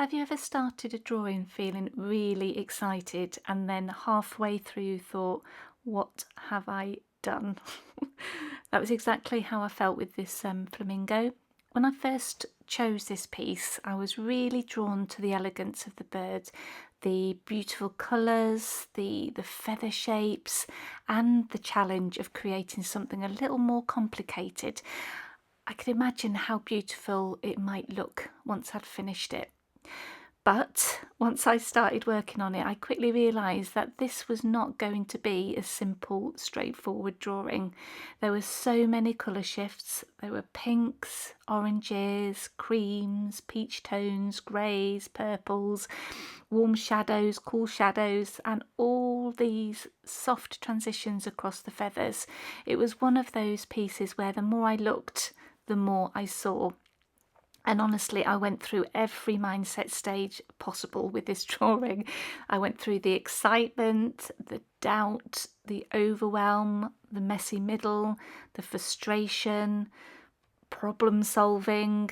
Have you ever started a drawing feeling really excited and then halfway through you thought, what have I done? That was exactly how I felt with this flamingo. When I first chose this piece, I was really drawn to the elegance of the bird, the beautiful colours, the feather shapes, and the challenge of creating something a little more complicated. I could imagine how beautiful it might look once I'd finished it. But once I started working on it, I quickly realised that this was not going to be a simple, straightforward drawing. There were so many colour shifts. There were pinks, oranges, creams, peach tones, greys, purples, warm shadows, cool shadows, and all these soft transitions across the feathers. It was one of those pieces where the more I looked, the more I saw. And honestly, I went through every mindset stage possible with this drawing. I went through the excitement, the doubt, the overwhelm, the messy middle, the frustration, problem solving.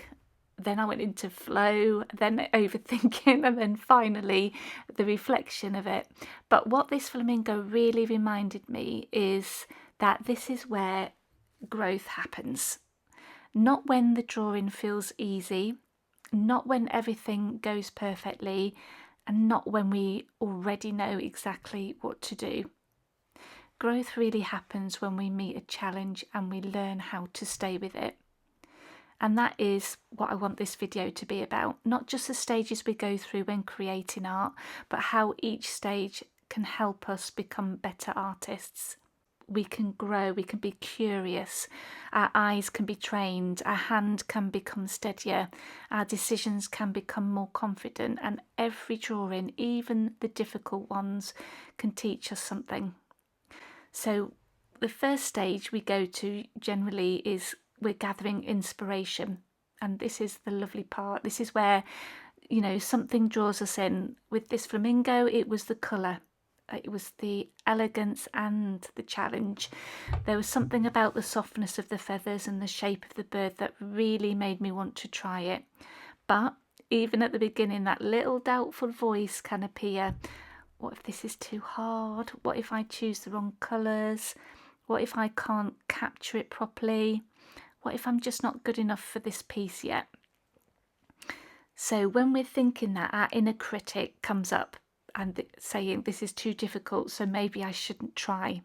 Then I went into flow, then overthinking, and then finally the reflection of it. But what this flamingo really reminded me is that this is where growth happens. Not when the drawing feels easy, not when everything goes perfectly, and not when we already know exactly what to do. Growth really happens when we meet a challenge and we learn how to stay with it. And that is what I want this video to be about. Not just the stages we go through when creating art, but how each stage can help us become better artists. We can grow, we can be curious, our eyes can be trained, our hand can become steadier, our decisions can become more confident, and every drawing, even the difficult ones, can teach us something. So the first stage we go to generally is we're gathering inspiration, and this is the lovely part. This is where, something draws us in. With this flamingo, it was the colour. It was the elegance and the challenge. There was something about the softness of the feathers and the shape of the bird that really made me want to try it. But even at the beginning, that little doubtful voice can appear. What if this is too hard? What if I choose the wrong colours? What if I can't capture it properly? What if I'm just not good enough for this piece yet? So when we're thinking that, our inner critic comes up and saying this is too difficult, so maybe I shouldn't try.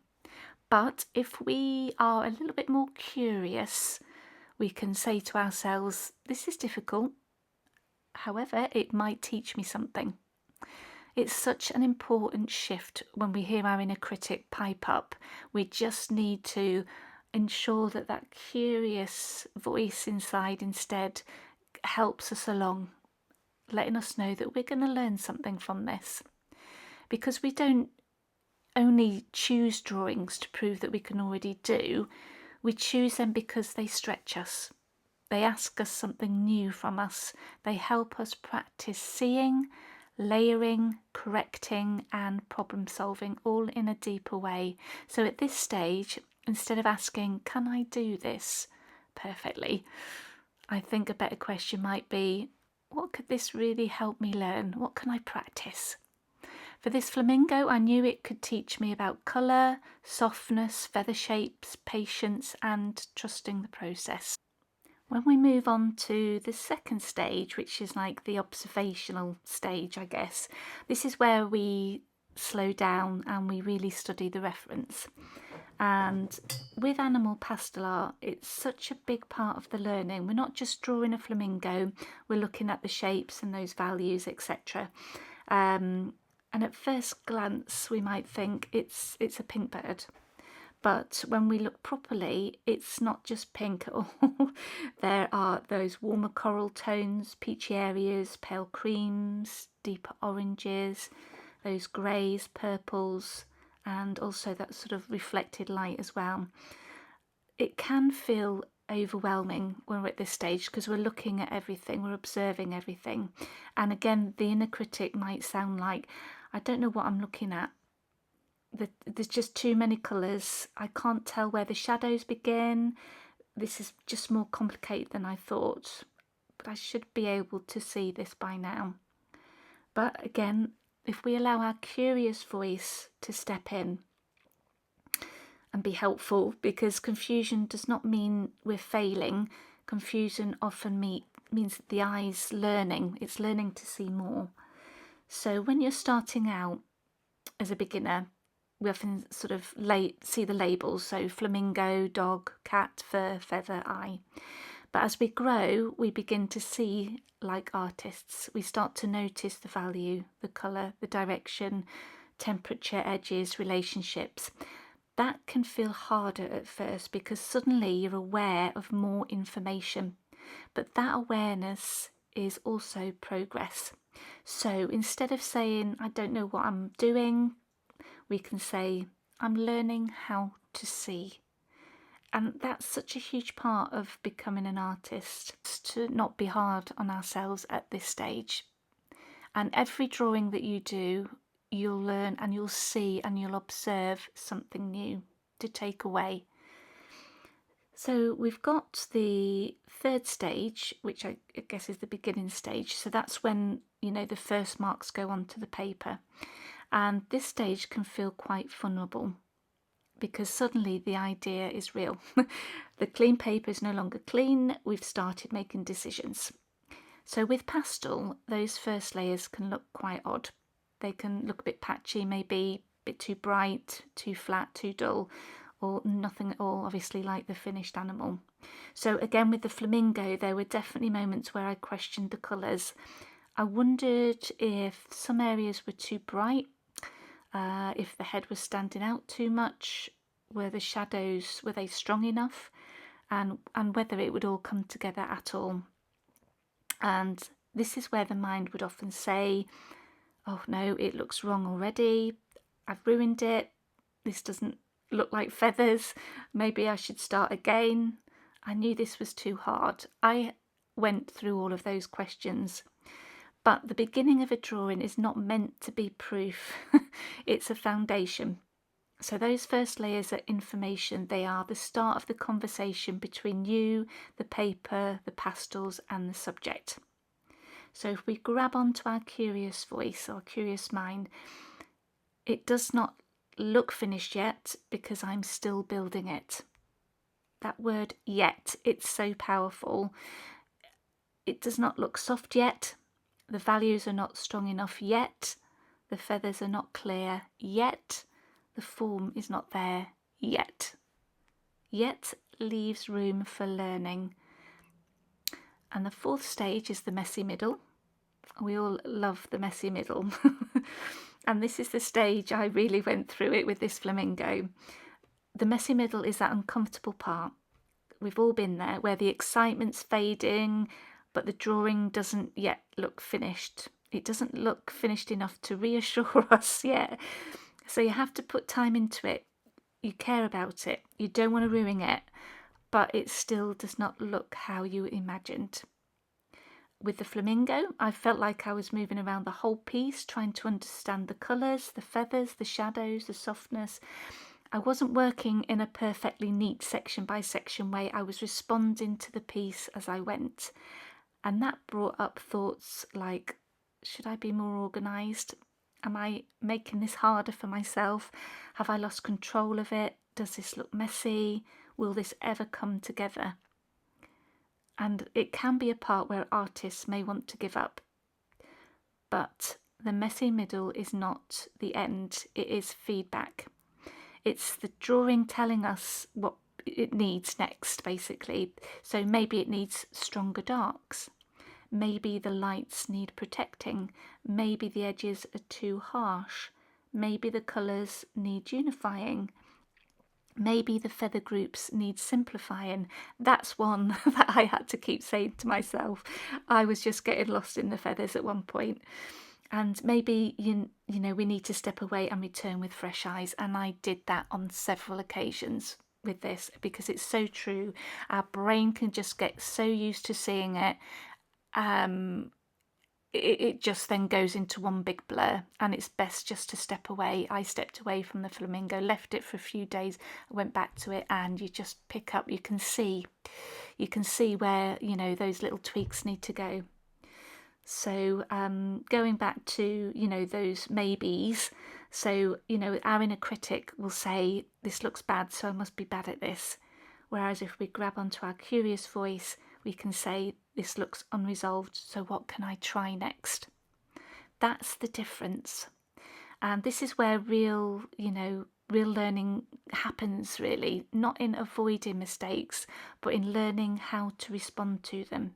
But if we are a little bit more curious, we can say to ourselves, this is difficult. However, it might teach me something. It's such an important shift when we hear our inner critic pipe up. We just need to ensure that that curious voice inside instead helps us along, letting us know that we're going to learn something from this. Because we don't only choose drawings to prove that we can already do, we choose them because they stretch us. They ask us something new from us. They help us practice seeing, layering, correcting, and problem solving all in a deeper way. So at this stage, instead of asking, can I do this perfectly? I think a better question might be, what could this really help me learn? What can I practice? For this flamingo, I knew it could teach me about colour, softness, feather shapes, patience, and trusting the process. When we move on to the second stage, which is like the observational stage, I guess, this is where we slow down and we really study the reference. And with animal pastel art, it's such a big part of the learning. We're not just drawing a flamingo, we're looking at the shapes and those values, etc. And at first glance, we might think it's a pink bird. But when we look properly, it's not just pink at all. There are those warmer coral tones, peachy areas, pale creams, deeper oranges, those greys, purples, and also that sort of reflected light as well. It can feel overwhelming when we're at this stage because we're looking at everything, we're observing everything. And again, the inner critic might sound like, I don't know what I'm looking at. There's just too many colours. I can't tell where the shadows begin. This is just more complicated than I thought. But I should be able to see this by now. But again, if we allow our curious voice to step in and be helpful, because confusion does not mean we're failing. Confusion often means that the eye's learning, it's learning to see more. So when you're starting out as a beginner, we often sort of see the labels, so flamingo, dog, cat, fur, feather, eye. But as we grow, we begin to see like artists. We start to notice the value, the colour, the direction, temperature, edges, relationships. That can feel harder at first because suddenly you're aware of more information. But that awareness is also progress. So instead of saying, I don't know what I'm doing, we can say, I'm learning how to see. And that's such a huge part of becoming an artist, to not be hard on ourselves at this stage. And every drawing that you do, you'll learn and you'll see and you'll observe something new to take away. So we've got the third stage, which I guess is the beginning stage. So that's when, the first marks go onto the paper. And this stage can feel quite vulnerable because suddenly the idea is real. The clean paper is no longer clean. We've started making decisions. So with pastel, those first layers can look quite odd. They can look a bit patchy, maybe a bit too bright, too flat, too dull, or nothing at all, obviously, like the finished animal. So again, with the flamingo, there were definitely moments where I questioned the colours. I wondered if some areas were too bright, if the head was standing out too much, were the shadows, were they strong enough, and whether it would all come together at all. And this is where the mind would often say, oh no, it looks wrong already, I've ruined it, this doesn't look like feathers, maybe I should start again, I knew this was too hard. I went through all of those questions. But the beginning of a drawing is not meant to be proof. It's a foundation. So those first layers are information. They are the start of the conversation between you, the paper, the pastels, and the subject. So if we grab onto our curious voice, our curious mind, it does not look finished yet because I'm still building it. That word yet, it's so powerful. It does not look soft yet. The values are not strong enough yet. The feathers are not clear yet. The form is not there yet. Yet leaves room for learning. And the fourth stage is the messy middle. We all love the messy middle. And this is the stage I really went through it with this flamingo. The messy middle is that uncomfortable part. We've all been there, where the excitement's fading, but the drawing doesn't yet look finished. It doesn't look finished enough to reassure us yet. So you have to put time into it. You care about it. You don't want to ruin it, but it still does not look how you imagined. With the flamingo, I felt like I was moving around the whole piece, trying to understand the colours, the feathers, the shadows, the softness. I wasn't working in a perfectly neat section by section way. I was responding to the piece as I went. And that brought up thoughts like, should I be more organised? Am I making this harder for myself? Have I lost control of it? Does this look messy? Will this ever come together? And it can be a part where artists may want to give up. But the messy middle is not the end. It is feedback. It's the drawing telling us what it needs next, basically. So maybe it needs stronger darks. Maybe the lights need protecting. Maybe the edges are too harsh. Maybe the colours need unifying. Maybe the feather groups need simplifying. That's one that I had to keep saying to myself. I was just getting lost in the feathers at one point. And maybe, we need to step away and return with fresh eyes. And I did that on several occasions with this because it's so true. Our brain can just get so used to seeing it. It just then goes into one big blur, and it's best just to step away. I stepped away from the flamingo, left it for a few days, went back to it, and you just pick up, you can see where, those little tweaks need to go. So going back to, those maybes. So, our inner critic will say, this looks bad, so I must be bad at this. Whereas if we grab onto our curious voice, we can say, this looks unresolved, so what can I try next? That's the difference. And this is where real learning happens, really, not in avoiding mistakes, but in learning how to respond to them.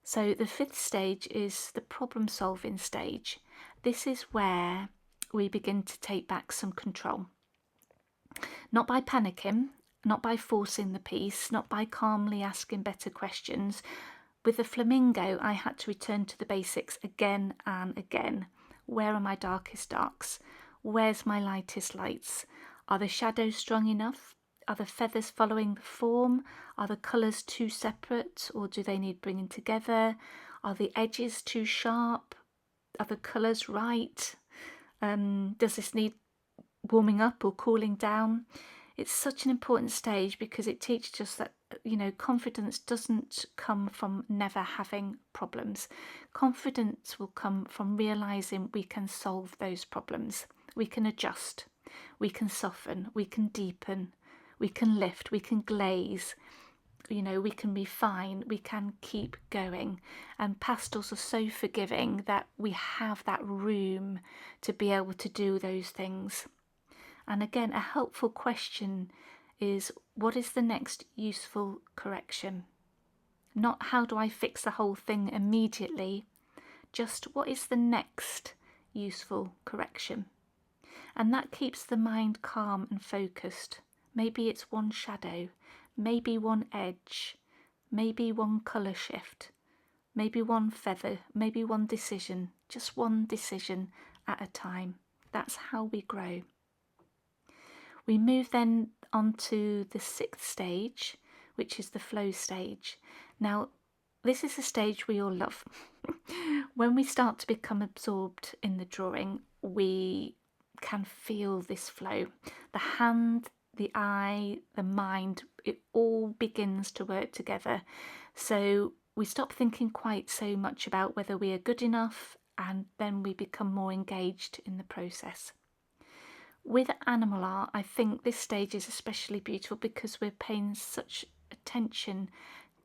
So the fifth stage is the problem solving stage. This is where we begin to take back some control. Not by panicking, not by forcing the piece, not by calmly asking better questions. With the flamingo, I had to return to the basics again and again. Where are my darkest darks? Where's my lightest lights? Are the shadows strong enough? Are the feathers following the form? Are the colours too separate, or do they need bringing together? Are the edges too sharp? Are the colours right? Does this need warming up or cooling down? It's such an important stage because it teaches us that, confidence doesn't come from never having problems. Confidence will come from realising we can solve those problems. We can adjust, we can soften, we can deepen, we can lift, we can glaze, we can refine, we can keep going. And pastels are so forgiving that we have that room to be able to do those things. And again, a helpful question is, what is the next useful correction? Not how do I fix the whole thing immediately, just what is the next useful correction? And that keeps the mind calm and focused. Maybe it's one shadow, maybe one edge, maybe one colour shift, maybe one feather, maybe one decision, just one decision at a time. That's how we grow. We move then on to the sixth stage, which is the flow stage. Now, this is a stage we all love. When we start to become absorbed in the drawing, we can feel this flow. The hand, the eye, the mind, it all begins to work together. So we stop thinking quite so much about whether we are good enough, and then we become more engaged in the process. With animal art, I think this stage is especially beautiful because we're paying such attention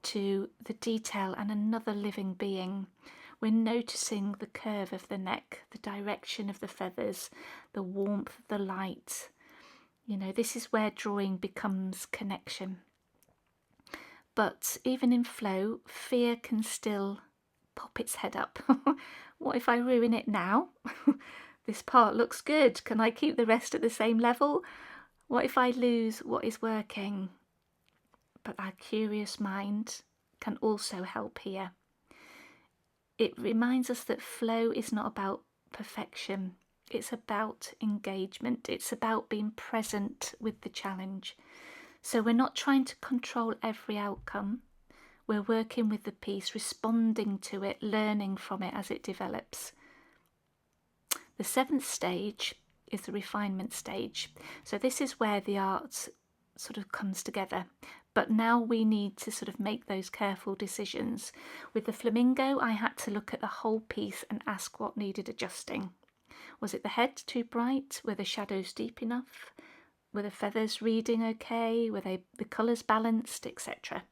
to the detail and another living being. We're noticing the curve of the neck, the direction of the feathers, the warmth of the light. This is where drawing becomes connection. But even in flow, fear can still pop its head up. What if I ruin it now? This part looks good. Can I keep the rest at the same level? What if I lose what is working? But our curious mind can also help here. It reminds us that flow is not about perfection. It's about engagement. It's about being present with the challenge. So we're not trying to control every outcome. We're working with the piece, responding to it, learning from it as it develops. The seventh stage is the refinement stage. So this is where the art sort of comes together. But now we need to sort of make those careful decisions. With the flamingo, I had to look at the whole piece and ask what needed adjusting. Was it the head too bright? Were the shadows deep enough? Were the feathers reading okay? Were the colours balanced, etc.?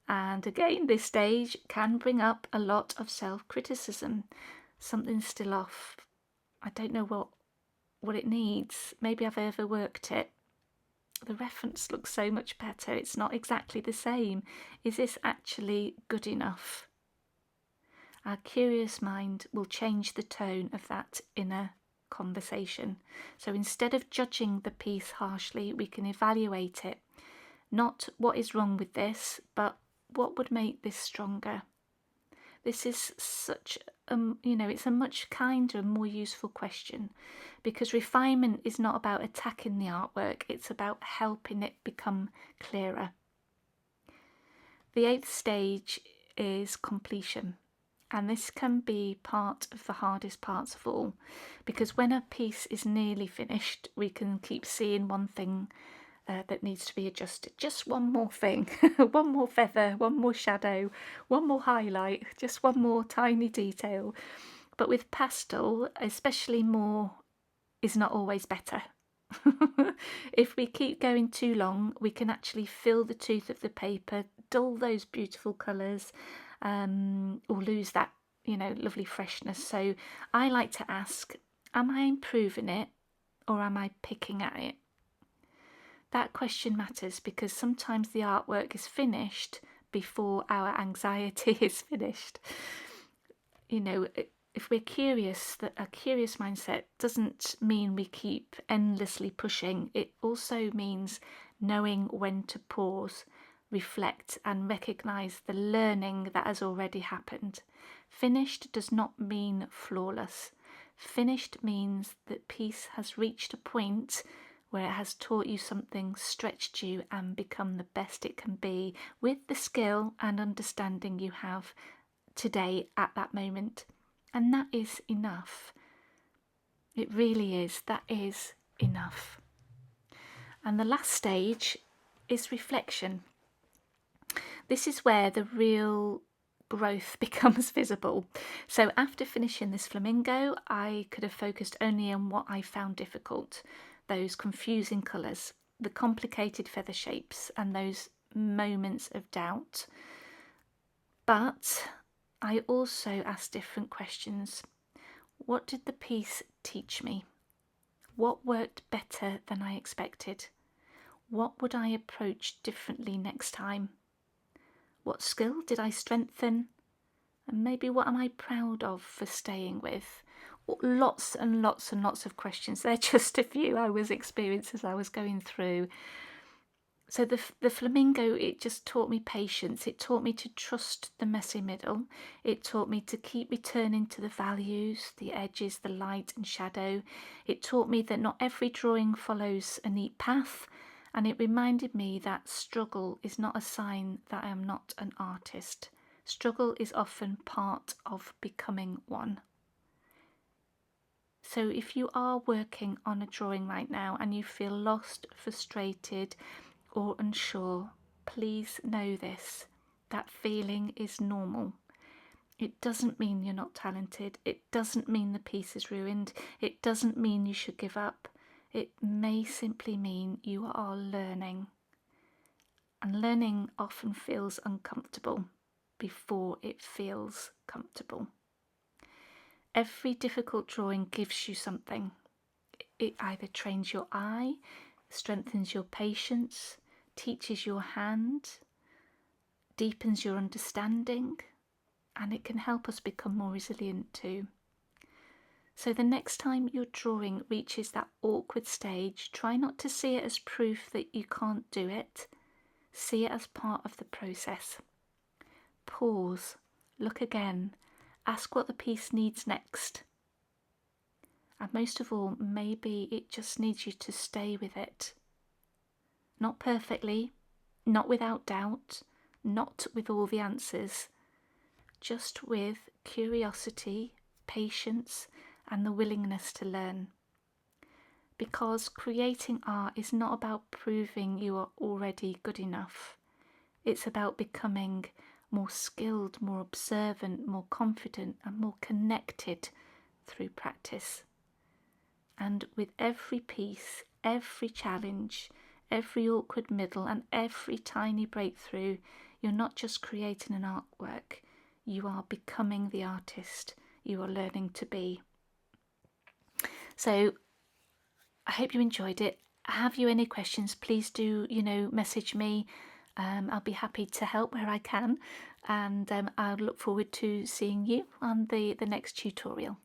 And again, this stage can bring up a lot of self-criticism. Something's still off. I don't know what it needs. Maybe I've overworked it. The reference looks so much better. It's not exactly the same. Is this actually good enough? Our curious mind will change the tone of that inner conversation. So instead of judging the piece harshly, we can evaluate it. Not what is wrong with this, but what would make this stronger? This is such it's a much kinder and more useful question, because refinement is not about attacking the artwork, it's about helping it become clearer. The eighth stage is completion, and this can be part of the hardest parts of all, because when a piece is nearly finished, we can keep seeing one thing that needs to be adjusted. Just one more thing, one more feather, one more shadow, one more highlight, just one more tiny detail. But with pastel, especially more is not always better. If we keep going too long, we can actually fill the tooth of the paper, dull those beautiful colours, or lose that, lovely freshness. So I like to ask, am I improving it or am I picking at it? That question matters because sometimes the artwork is finished before our anxiety is finished. If we're curious, that a curious mindset doesn't mean we keep endlessly pushing. It also means knowing when to pause, reflect, and recognise the learning that has already happened. Finished does not mean flawless. Finished means that piece has reached a point where it has taught you something, stretched you, and become the best it can be with the skill and understanding you have today at that moment. And that is enough. It really is. That is enough. And the last stage is reflection. This is where the real growth becomes visible. So after finishing this flamingo, I could have focused only on what I found difficult, those confusing colours, the complicated feather shapes, and those moments of doubt. But I also asked different questions. What did the piece teach me? What worked better than I expected? What would I approach differently next time? What skill did I strengthen? And maybe what am I proud of for staying with? Lots and lots and lots of questions. They're just a few I was experiencing as I was going through. So the flamingo, it just taught me patience. It taught me to trust the messy middle. It taught me to keep returning to the values, the edges, the light and shadow. It taught me that not every drawing follows a neat path. And it reminded me that struggle is not a sign that I am not an artist. Struggle is often part of becoming one. So if you are working on a drawing right now and you feel lost, frustrated, or unsure, please know this. That feeling is normal. It doesn't mean you're not talented. It doesn't mean the piece is ruined. It doesn't mean you should give up. It may simply mean you are learning. And learning often feels uncomfortable before it feels comfortable. Every difficult drawing gives you something. It either trains your eye, strengthens your patience, teaches your hand, deepens your understanding, and it can help us become more resilient too. So the next time your drawing reaches that awkward stage, try not to see it as proof that you can't do it. See it as part of the process. Pause, look again, ask what the piece needs next. And most of all, maybe it just needs you to stay with it. Not perfectly, not without doubt, not with all the answers, just with curiosity, patience, and the willingness to learn. Because creating art is not about proving you are already good enough. It's about becoming more skilled, more observant, more confident, and more connected through practice. And with every piece, every challenge, every awkward middle, and every tiny breakthrough, you're not just creating an artwork, you are becoming the artist you are learning to be. So I hope you enjoyed it. Have you any questions, please do, message me. I'll be happy to help where I can, and I'll look forward to seeing you on the next tutorial.